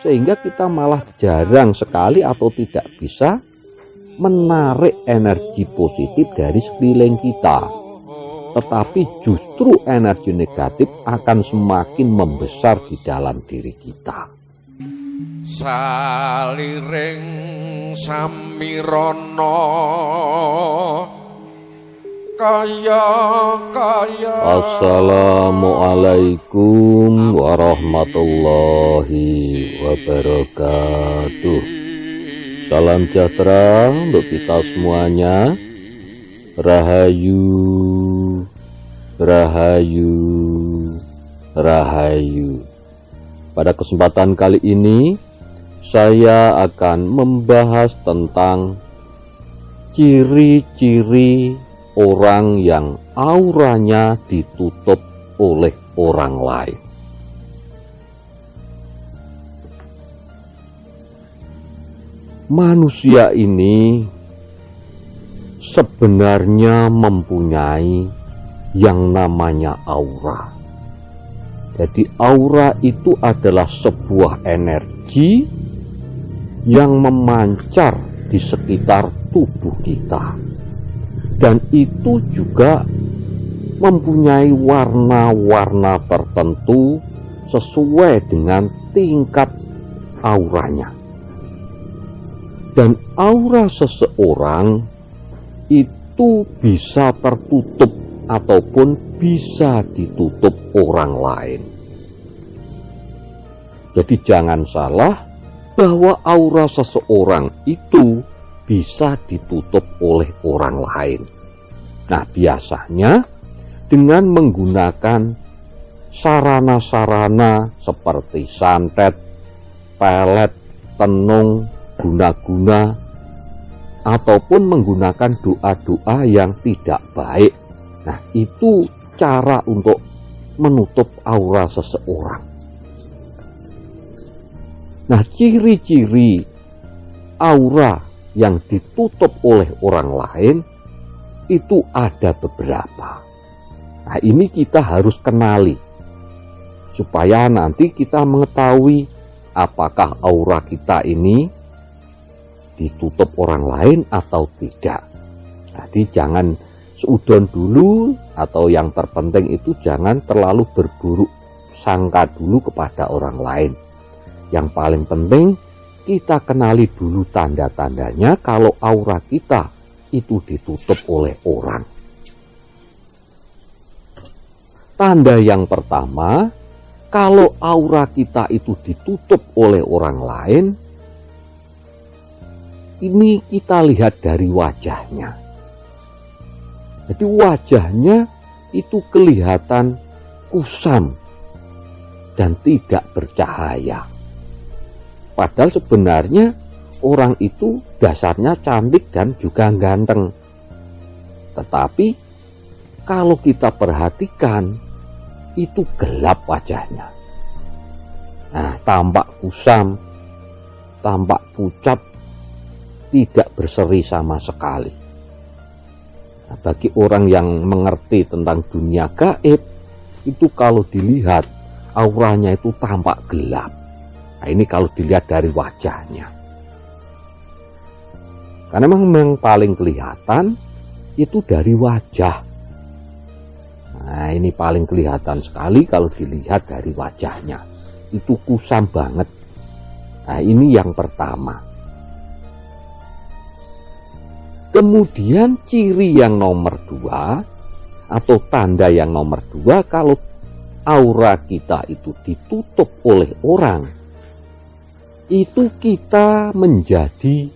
sehingga kita malah jarang sekali atau tidak bisa menarik energi positif dari sekeliling kita. Tetapi justru energi negatif akan semakin membesar di dalam diri kita. Saliring samirana kaya. Assalamualaikum warahmatullahi wabarakatuh. Salam sejahtera untuk kita semuanya. Rahayu, rahayu, rahayu. Pada kesempatan kali ini saya akan membahas tentang ciri-ciri orang yang auranya ditutup oleh orang lain. Manusia ini sebenarnya mempunyai yang namanya aura. Jadi aura itu adalah sebuah energi yang memancar di sekitar tubuh kita. Dan itu juga mempunyai warna-warna tertentu sesuai dengan tingkat auranya. Dan aura seseorang itu bisa tertutup ataupun bisa ditutup orang lain. Jadi jangan salah bahwa aura seseorang itu bisa ditutup oleh orang lain. Nah, biasanya dengan menggunakan sarana-sarana seperti santet, pelet, tenung, guna-guna, ataupun menggunakan doa-doa yang tidak baik. Nah, itu cara untuk menutup aura seseorang. Nah, ciri-ciri aura yang ditutup oleh orang lain itu ada beberapa. Nah, ini kita harus kenali supaya nanti kita mengetahui apakah aura kita ini ditutup orang lain atau tidak. Jadi jangan seudon dulu, atau yang terpenting itu jangan terlalu berburuk sangka dulu kepada orang lain. Yang paling penting kita kenali dulu tanda-tandanya kalau aura kita itu ditutup oleh orang. Tanda yang pertama, kalau aura kita itu ditutup oleh orang lain, ini kita lihat dari wajahnya. Jadi wajahnya itu kelihatan kusam dan tidak bercahaya. Padahal sebenarnya orang itu dasarnya cantik dan juga ganteng. Tetapi kalau kita perhatikan itu gelap wajahnya. Nah, tampak kusam, tampak pucat, tidak berseri sama sekali. Nah, bagi orang yang mengerti tentang dunia gaib, itu kalau dilihat auranya itu tampak gelap. Nah, ini kalau dilihat dari wajahnya. Karena memang paling kelihatan itu dari wajah. Nah, ini paling kelihatan sekali kalau dilihat dari wajahnya. Itu kusam banget. Nah, ini yang pertama. Kemudian ciri yang nomor 2 atau tanda yang nomor 2, kalau aura kita itu ditutup oleh orang, itu kita menjadi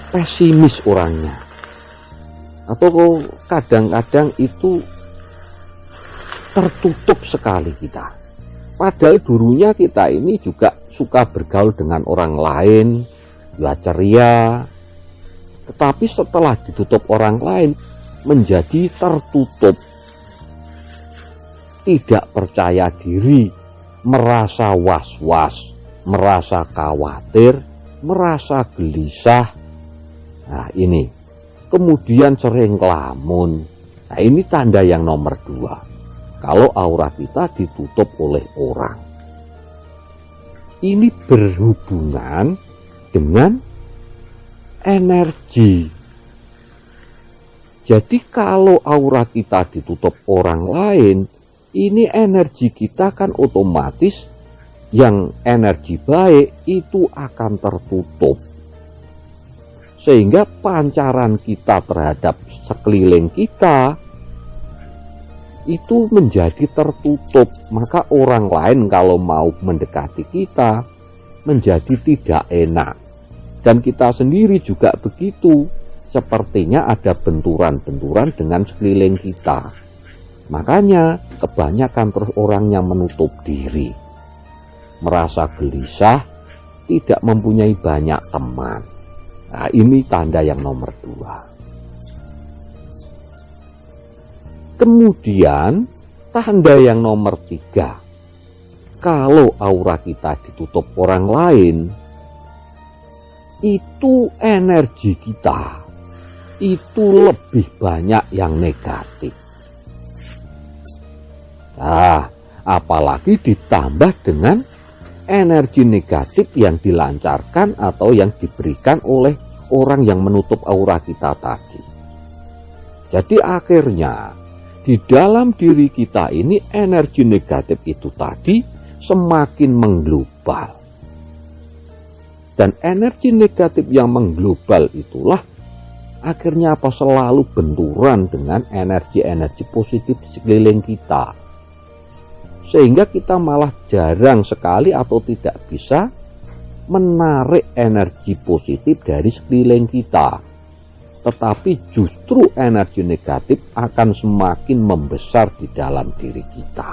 pesimis orangnya, atau kadang-kadang itu tertutup sekali kita. Padahal dulunya kita ini juga suka bergaul dengan orang lain, ya ceria, tetapi setelah ditutup orang lain menjadi tertutup, tidak percaya diri, merasa was-was, merasa khawatir, merasa gelisah. Nah, ini kemudian sering ngelamun. Nah, ini tanda yang nomor 2 kalau aura kita ditutup oleh orang. ini berhubungan dengan energi. Jadi kalau aura kita ditutup orang lain, ini energi kita kan otomatis yang energi baik itu akan tertutup. Sehingga pancaran kita terhadap sekeliling kita itu menjadi tertutup. Maka orang lain kalau mau mendekati kita menjadi tidak enak. Dan kita sendiri juga begitu. Sepertinya ada benturan-benturan dengan sekeliling kita. Makanya kebanyakan terus orang yang menutup diri, merasa gelisah, tidak mempunyai banyak teman. Nah, ini tanda yang nomor 2. Kemudian tanda yang nomor 3, kalau aura kita ditutup orang lain, itu energi kita itu lebih banyak yang negatif. Nah, apalagi ditambah dengan energi negatif yang dilancarkan atau yang diberikan oleh orang yang menutup aura kita tadi. Jadi akhirnya di dalam diri kita ini energi negatif itu tadi semakin mengglobal. Dan energi negatif yang mengglobal itulah akhirnya selalu benturan dengan energi-energi positif di sekeliling kita. Sehingga kita malah jarang sekali atau tidak bisa menarik energi positif dari sekeliling kita. Tetapi justru energi negatif akan semakin membesar di dalam diri kita.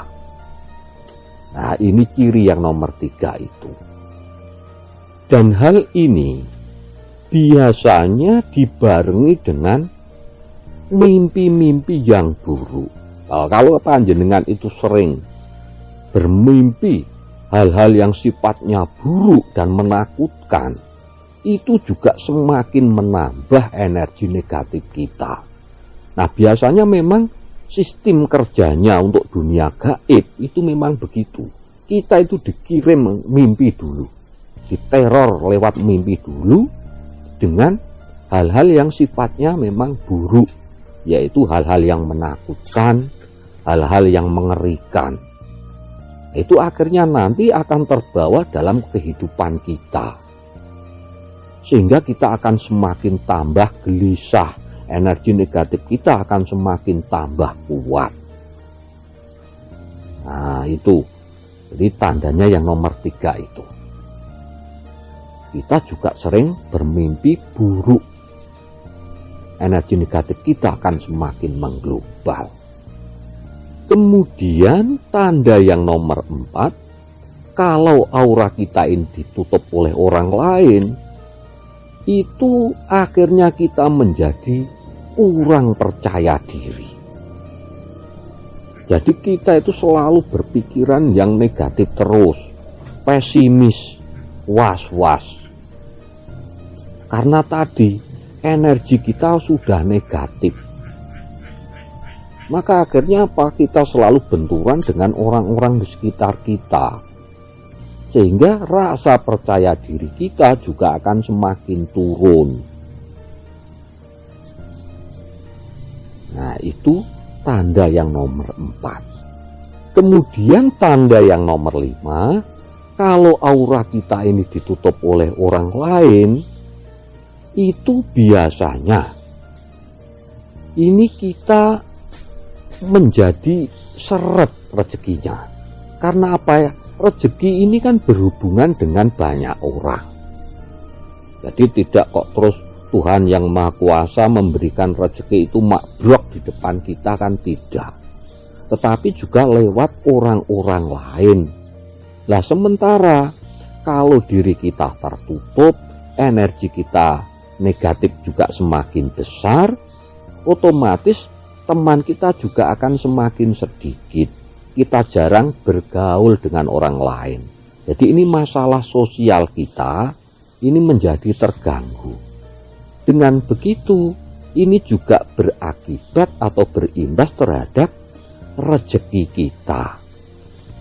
Nah, ini ciri yang nomor 3 itu. Dan hal ini biasanya dibarengi dengan mimpi-mimpi yang buruk. Kalau panjenengan itu sering bermimpi hal-hal yang sifatnya buruk dan menakutkan, itu juga semakin menambah energi negatif kita. Nah, biasanya memang sistem kerjanya untuk dunia gaib itu memang begitu. Kita itu dikirim mimpi dulu, diteror lewat mimpi dulu dengan hal-hal yang sifatnya memang buruk, yaitu hal-hal yang menakutkan, hal-hal yang mengerikan. Itu akhirnya nanti akan terbawa dalam kehidupan kita, sehingga kita akan semakin tambah gelisah, energi negatif kita akan semakin tambah kuat. Nah, itu jadi tandanya yang nomor 3 itu. Kita juga sering bermimpi buruk. Energi negatif kita akan semakin mengglobal. Kemudian tanda yang nomor 4, kalau aura kita ini ditutup oleh orang lain, itu akhirnya kita menjadi kurang percaya diri. Jadi kita itu selalu berpikiran yang negatif terus, pesimis, was-was. Karena tadi energi kita sudah negatif. Maka akhirnya kita selalu benturan dengan orang-orang di sekitar kita. Sehingga rasa percaya diri kita juga akan semakin turun. Nah, itu tanda yang nomor 4. Kemudian tanda yang nomor 5, kalau aura kita ini ditutup oleh orang lain, itu biasanya ini kita menjadi seret rezekinya. Karena apa ya? Rezeki ini kan berhubungan dengan banyak orang. Jadi tidak kok terus Tuhan yang Maha Kuasa memberikan rezeki itu makbrok di depan kita, kan tidak. Tetapi juga lewat orang-orang lain. Lah sementara kalau diri kita tertutup, energi kita negatif juga semakin besar, otomatis teman kita juga akan semakin sedikit. Kita jarang bergaul dengan orang lain. Jadi ini masalah sosial kita ini menjadi terganggu. Dengan begitu, ini juga berakibat atau berimbas terhadap rezeki kita.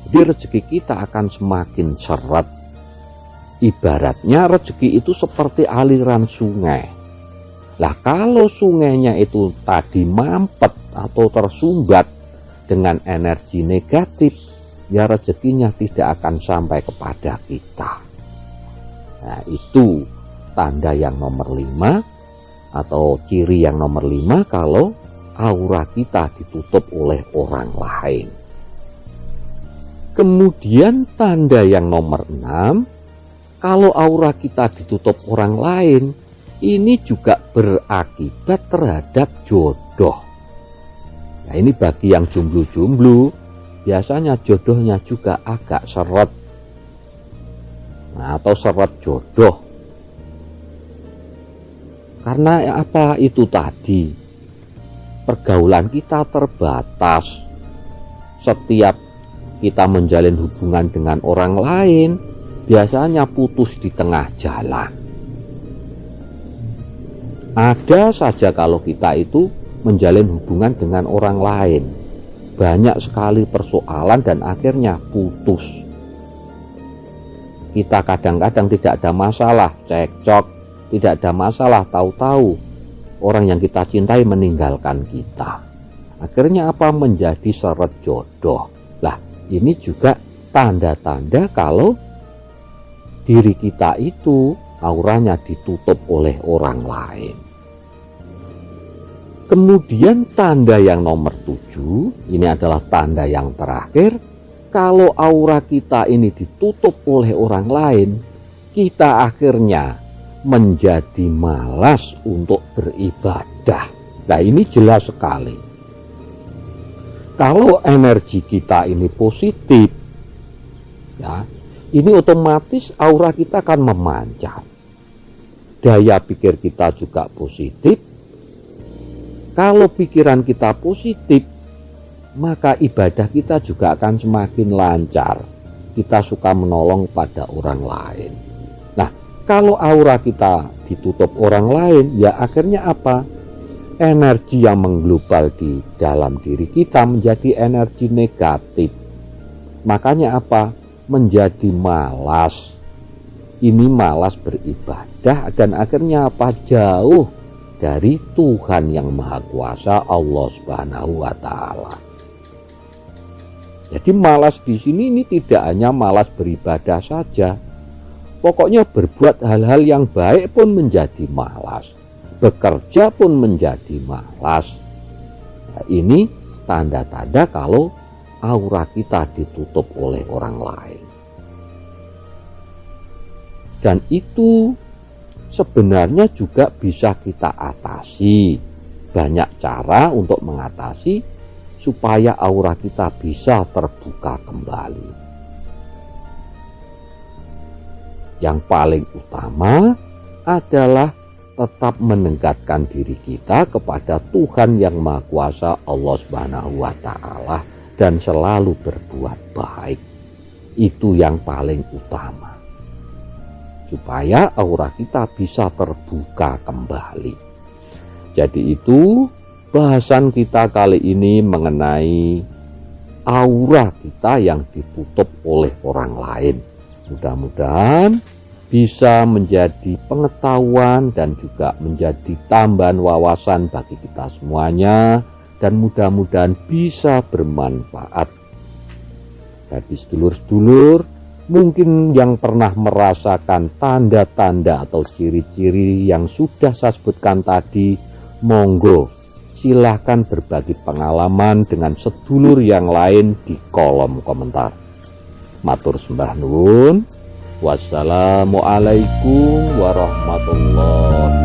Jadi rezeki kita akan semakin seret, Ibaratnya rezeki itu seperti aliran sungai. Lah kalau sungainya itu tadi mampet atau tersumbat dengan energi negatif, ya rezekinya tidak akan sampai kepada kita. Nah, itu tanda yang nomor 5 atau ciri yang nomor 5 kalau aura kita ditutup oleh orang lain. Kemudian tanda yang nomor 6, kalau aura kita ditutup orang lain, ini juga berakibat terhadap jodoh. Nah, ini bagi yang jomblo-jomblo, biasanya jodohnya juga agak seret. Nah, atau seret jodoh. Karena apa itu tadi? Pergaulan kita terbatas. Setiap kita menjalin hubungan dengan orang lain, biasanya putus di tengah jalan. Ada saja kalau kita itu menjalin hubungan dengan orang lain, banyak sekali persoalan dan akhirnya putus. Kita kadang-kadang tidak ada masalah, cekcok, tidak ada masalah, tahu-tahu orang yang kita cintai meninggalkan kita. Akhirnya apa? Menjadi seret jodoh. Lah, ini juga tanda-tanda kalau diri kita itu auranya ditutup oleh orang lain. Kemudian tanda yang nomor 7, ini adalah tanda yang terakhir. Kalau aura kita ini ditutup oleh orang lain, kita akhirnya menjadi malas untuk beribadah. Nah, ini jelas sekali. Kalau energi kita ini positif, ya, ini otomatis aura kita akan memancar. Daya pikir kita juga positif. Kalau pikiran kita positif, maka ibadah kita juga akan semakin lancar. Kita suka menolong pada orang lain. Nah, kalau aura kita ditutup orang lain, ya akhirnya apa? Energi yang mengglobal di dalam diri kita menjadi energi negatif. Makanya apa? Menjadi malas. Ini malas beribadah dan akhirnya apa? Jauh dari Tuhan yang Maha Kuasa, Allah Subhanahu wa taala. Jadi malas di sini ini tidak hanya malas beribadah saja. Pokoknya berbuat hal-hal yang baik pun menjadi malas. Bekerja pun menjadi malas. Nah, ini tanda-tanda kalau aura kita ditutup oleh orang lain. Dan itu sebenarnya juga bisa kita atasi. Banyak cara untuk mengatasi supaya aura kita bisa terbuka kembali. Yang paling utama adalah tetap mendekatkan diri kita kepada Tuhan yang Maha Kuasa, Allah Subhanahu wa taala, dan selalu berbuat baik. Itu yang paling utama, supaya aura kita bisa terbuka kembali. Jadi itu bahasan kita kali ini mengenai aura kita yang ditutup oleh orang lain. Mudah-mudahan bisa menjadi pengetahuan dan juga menjadi tambahan wawasan bagi kita semuanya, dan mudah-mudahan bisa bermanfaat bagi sedulur-sedulur mungkin yang pernah merasakan tanda-tanda atau ciri-ciri yang sudah saya sebutkan tadi. Monggo silahkan berbagi pengalaman dengan sedulur yang lain di kolom komentar. Matur sembah nuwun. Wassalamualaikum warahmatullahi